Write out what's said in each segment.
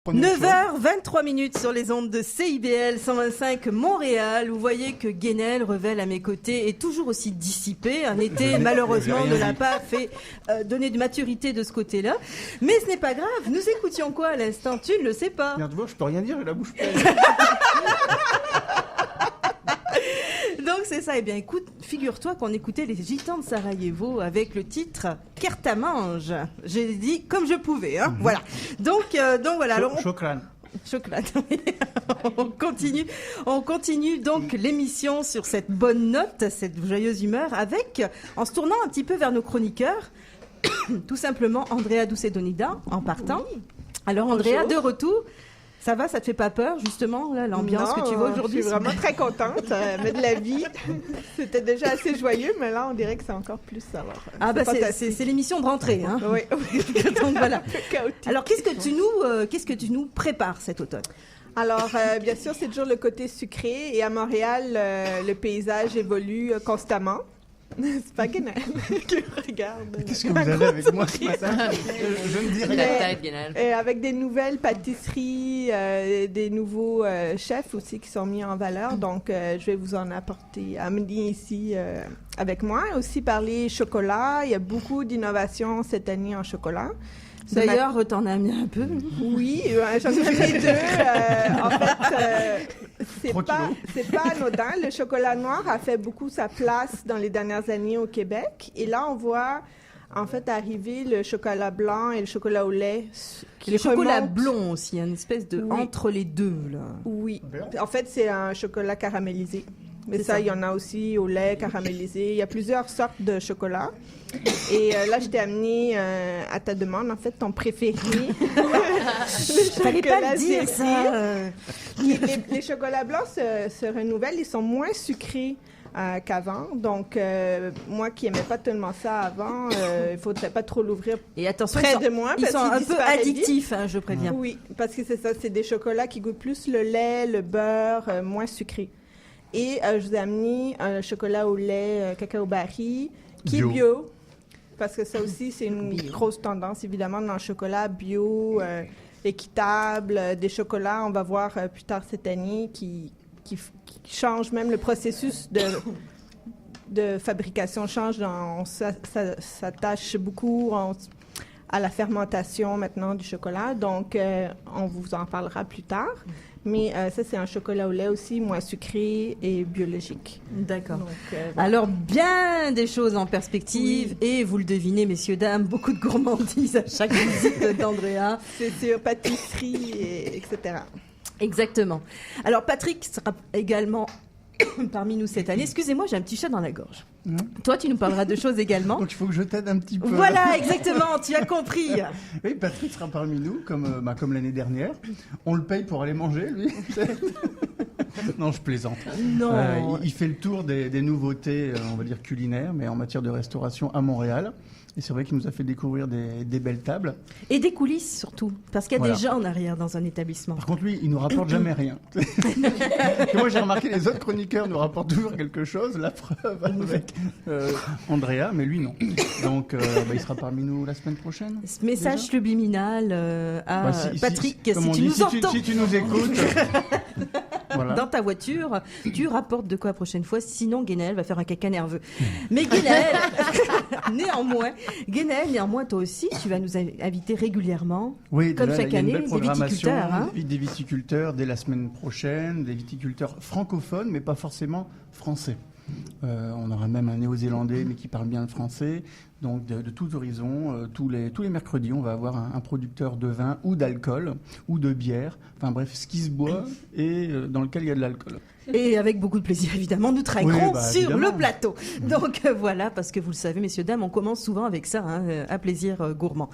9h23 sur les ondes de CIBL 125 Montréal. Vous voyez que Guénel, Revel à mes côtés, est toujours aussi dissipé. Un été, malheureusement, ne l'a pas fait donner de maturité de ce côté-là. Mais ce n'est pas grave. Nous écoutions quoi à l'instant? Tu ne le sais pas. Regarde, je peux rien dire, j'ai la bouche pleine. Donc c'est ça. Eh bien, écoute, figure-toi qu'on écoutait les Gitans de Sarajevo avec le titre Kertamange. J'ai dit comme je pouvais, hein. Voilà. Donc voilà. Alors, Chokran. On continue donc l'émission sur cette bonne note, cette joyeuse humeur, en se tournant un petit peu vers nos chroniqueurs, tout simplement Andrea Doucedonida en partant. Oui. Alors Andrea, de retour. Ça va, ça te fait pas peur, justement, là, l'ambiance que tu vois aujourd'hui? Je suis vraiment très contente, mais de la vie. C'était déjà assez joyeux, mais là, on dirait que c'est encore plus. Alors, c'est l'émission de rentrée, hein? Oui. Donc voilà. Alors, qu'est-ce que tu nous prépares cet automne? Alors, bien sûr, c'est toujours le côté sucré, et à Montréal, le paysage évolue constamment. C'est pas Guénel qui regarde. Mais qu'est-ce que vous avez avec moi ce matin? Je me dirais. La tête, Guénel. Avec des nouvelles pâtisseries, des nouveaux chefs aussi qui sont mis en valeur. Donc, je vais vous en amener ici avec moi. Aussi parler chocolat. Il y a beaucoup d'innovations cette année en chocolat. D'ailleurs, t'en as mis un peu. Oui, j'en ai mis deux. En fait, c'est pas anodin. Le chocolat noir a fait beaucoup sa place dans les dernières années au Québec. Et là, on voit en fait arriver le chocolat blanc et le chocolat au lait. Le chocolat blond aussi, une espèce de entre les deux, là. Oui. En fait, c'est un chocolat caramélisé. Mais ça, il y en a aussi au lait caramélisé. Il y a plusieurs sortes de chocolat. Et là, je t'ai amené à ta demande, en fait, ton préféré. Fallait pas le dire, ça. Les chocolats blancs se renouvellent. Ils sont moins sucrés qu'avant. Donc, moi qui n'aimais pas tellement ça avant, il ne faudrait pas trop l'ouvrir près de moi. Ils sont un peu addictifs, hein, je préviens. Oui, parce que c'est ça. C'est des chocolats qui goûtent plus le lait, le beurre, moins sucré. Et je vous ai amené un chocolat au lait cacao barry qui est bio. Parce que ça aussi, c'est une grosse tendance, évidemment, dans le chocolat bio, équitable, des chocolats, on va voir plus tard cette année, qui changent même le processus de fabrication change. On s'attache beaucoup à la fermentation maintenant du chocolat. Donc, on vous en parlera plus tard. Mais ça, c'est un chocolat au lait aussi, moins sucré et biologique. D'accord. Voilà. Alors, bien des choses en perspective. Oui. Et vous le devinez, messieurs, dames, beaucoup de gourmandises à chaque visite d'Andrea. C'est sur pâtisserie, etc. Exactement. Alors, Patrick sera également parmi nous cette année. Excusez-moi, j'ai un petit chat dans la gorge. Toi, tu nous parleras de choses également. Donc, il faut que je t'aide un petit peu. Voilà, exactement, tu as compris. Oui, Patrick sera parmi nous, comme l'année dernière. On le paye pour aller manger, lui. Non, je plaisante. Non. Il fait le tour des nouveautés, on va dire culinaires, mais en matière de restauration à Montréal. Et c'est vrai qu'il nous a fait découvrir des belles tables. Et des coulisses, surtout. Parce qu'il y a des gens en arrière dans un établissement. Par contre, lui, il ne nous rapporte jamais rien. Moi, j'ai remarqué, les autres chroniqueurs nous rapportent toujours quelque chose. La preuve avec Andrea, mais lui, non. Donc, il sera parmi nous la semaine prochaine. Ce message subliminal à Patrick, si tu nous entends. Si tu nous écoutes... Voilà. Dans ta voiture, tu rapportes de quoi la prochaine fois, sinon Guénel va faire un caca nerveux. Mais Guénel, néanmoins, toi aussi, tu vas nous inviter régulièrement, comme chaque année, des viticulteurs. Hein, des viticulteurs dès la semaine prochaine, des viticulteurs francophones, mais pas forcément français. On aura même un néo-zélandais, mais qui parle bien le français. Donc, de tous horizons, tous les mercredis, on va avoir un producteur de vin ou d'alcool ou de bière. Enfin bref, ce qui se boit et dans lequel il y a de l'alcool. Et avec beaucoup de plaisir, évidemment, nous trinquerons sur le plateau. Donc voilà, parce que vous le savez, messieurs, dames, on commence souvent avec ça, à plaisir gourmand.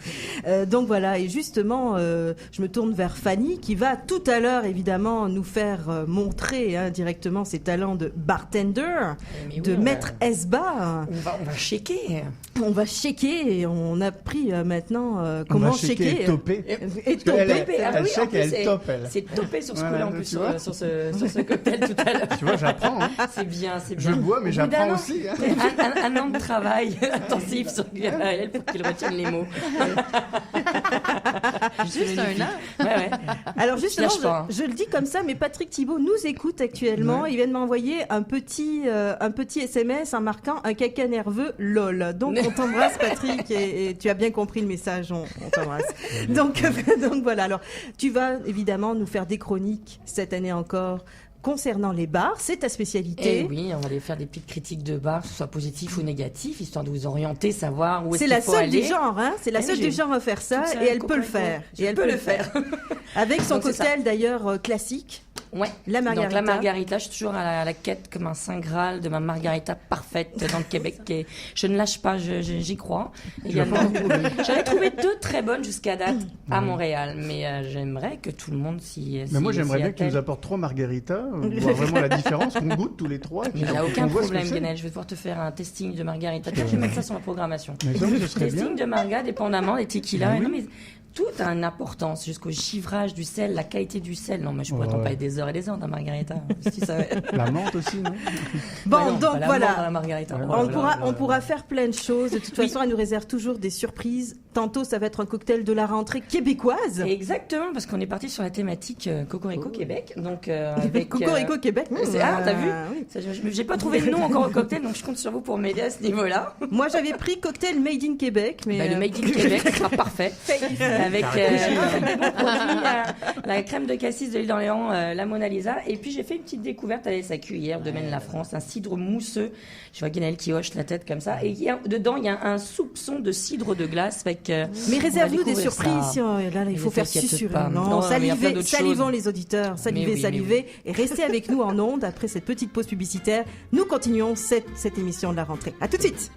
Donc voilà, et justement, je me tourne vers Fanny, qui va tout à l'heure, évidemment, nous faire montrer directement ses talents de bartender, maître Esba. On va shaker. On va shaker, et on a appris maintenant comment shaker. Et toper. Et toper. Elle shake et elle top, elle. C'est topé sur ce coup-là, en plus, sur ce cocktail tout à l'heure. Tu vois, j'apprends. Hein. C'est bien. Je bois, mais j'apprends aussi. Hein. Un an de travail intensif sur Gaël pour qu'il retienne les mots. Juste un an. Ouais. Alors justement, je le dis comme ça, mais Patrick Thibault nous écoute actuellement. Ouais. Il vient de m'envoyer un petit SMS en marquant un caca nerveux lol. Donc on t'embrasse Patrick et tu as bien compris le message, on t'embrasse. Donc voilà. Alors tu vas évidemment nous faire des chroniques cette année encore. Concernant les bars, c'est ta spécialité. Et oui, on va aller faire des petites critiques de bars, que ce soit positif ou négatif, histoire de vous orienter, savoir où est-ce qu'il faut aller. C'est la seule du genre, hein. C'est la seule du genre à faire ça, et elle peut le faire. Et elle peut le faire. Avec son cocktail d'ailleurs classique. Ouais. La margarita. Donc la margarita, je suis toujours à la quête comme un saint graal de ma margarita parfaite dans le Québec. Et je ne lâche pas, j'y crois. J'avais trouvé 2 très bonnes jusqu'à date à Montréal, mais j'aimerais que tout le monde s'y mais moi j'aimerais bien que tu nous apportes 3 margaritas, voir vraiment la différence, qu'on goûte tous les 3. Mais il n'y a aucun problème, Guenel. Je vais pouvoir te faire un testing de margarita. Je vais mettre ça sur ma programmation. Testing de marga, dépendamment des tequilas. Non, mais tout a une importance, jusqu'au givrage du sel, la qualité du sel. Non, mais je pourrais t'en parler des heures et des heures d'un margarita. Si ça... La menthe aussi, non? Bon, non, donc voilà. La margarita. On pourra faire plein de choses. De toute façon, elle nous réserve toujours des surprises. Tantôt, ça va être un cocktail de la rentrée québécoise. Exactement, parce qu'on est parti sur la thématique Cocorico Québec. Donc, avec, Cocorico Québec. T'as vu? Oui. J'ai pas trouvé de nom encore au cocktail, donc je compte sur vous pour m'aider à ce niveau-là. Moi, j'avais pris cocktail Made in Québec. Mais le Made in Québec sera parfait. Avec la crème de cassis de l'île d'Orléans, la Mona Lisa. Et puis, j'ai fait une petite découverte à la SAQ hier, au domaine de la France, un cidre mousseux. Je vois Guenel qui hoche la tête comme ça. Et dedans, il y a un soupçon de cidre de glace. Mais réserve-nous des surprises. Là, il faut faire susurrer. Non, salivons les auditeurs. Salivez. Et restez avec nous en ondes après cette petite pause publicitaire. Nous continuons cette émission de la rentrée. À tout de suite.